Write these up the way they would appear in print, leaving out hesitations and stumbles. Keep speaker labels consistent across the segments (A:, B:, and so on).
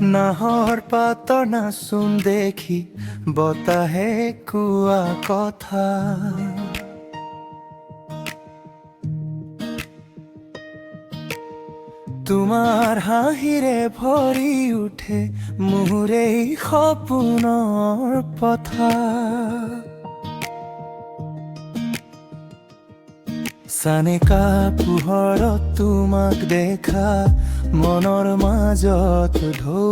A: নাহৰ পাতৰ নাচোন দেখি বতাহে কোৱা কথা। তোমাৰ হাঁহিৰে ভৰি উঠে মোৰ এই সপোনৰ পথাৰ। চানেকা পোহৰত তোমাক দেখা মনৰ মাজত ঢৌ।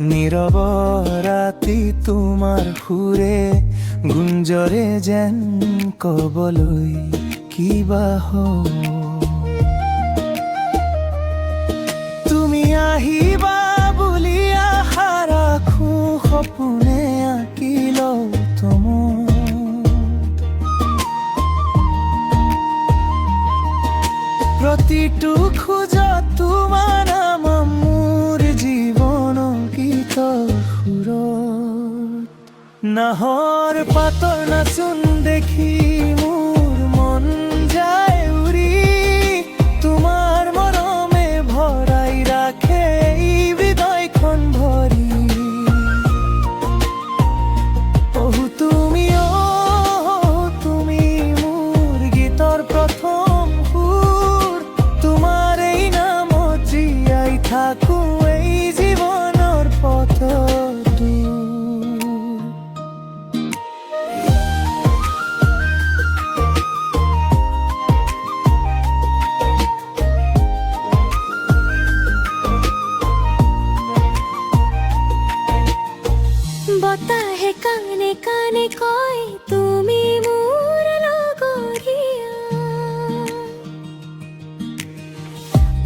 A: নীৰৱ ৰাতি তোমাৰ সুৰে গুঞ্জৰে যেন কবলৈ কিবা তুমি আহিবা বুলি আশা ৰাখো সপোনে আঁকি লওঁ প্ৰতিটো খোজত তোমাৰ নাম মোৰ জীৱন গীতৰ সুৰত। নাহৰ পাতৰ নাচোন দেখি মোৰ মন যায় উৰি, তোমাৰ মৰমে ভৰাই ৰাখে এই হৃদয়খন ভৰি। তুমি মোৰ গীতৰ প্ৰথম সুৰ, তোমাৰ এই নামত জীয়াই থাকো এই জীৱনৰ পথটো।
B: বতাহে কানে কানে কয় তুমি মোৰ লগৰীয়া,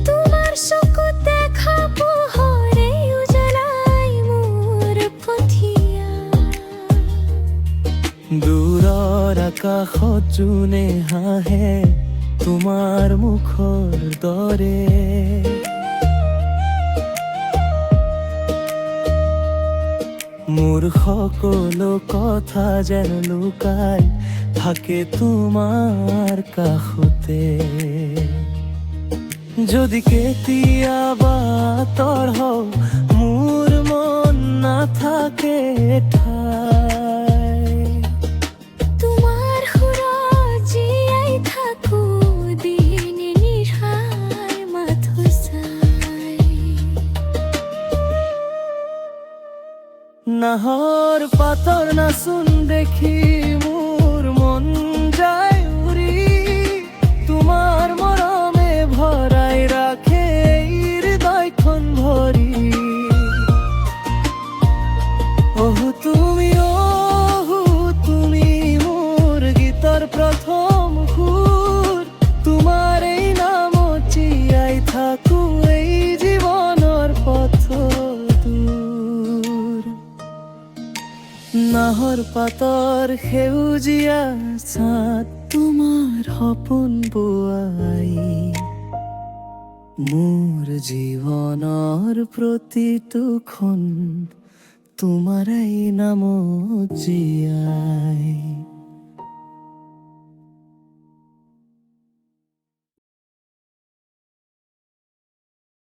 B: তোমাৰ চকুত দেখা পোহৰে উজ্বলাই মোৰ পথিয়া।
A: দূৰৰ আকাশত জোনে হাঁহে তোমাৰ মুখৰ দৰে, মোৰ সকলো কথা যেন লুকাই থাকে তোমাৰ কাষতে। যদি কেতিয়াবা আঁতৰ হও মোৰ মন নাথাকে ঠাই।
B: তোমাৰ সুৰত জীয়াই থাকো দিন নিশাই মাথো চাই।
A: নাহৰ পাতৰ নাচোন দেখি মোৰ মন যায় উৰি, তোমাৰ মৰমে ভৰাই ৰাখে এই হৃদয়খন ভৰি। তুমি মোৰ গীতৰ প্ৰথম সুৰ, তোমাৰ এই নামত জীয়াই থাকো এই জীৱনৰ পথটো। নাহৰ পাতৰ সেউজীয়া ছাঁ তোমাৰ সপোন বোৱাই, মোৰ জীৱনৰ প্ৰতিটো ক্ষণ তোমাৰেই নামত জীয়াই।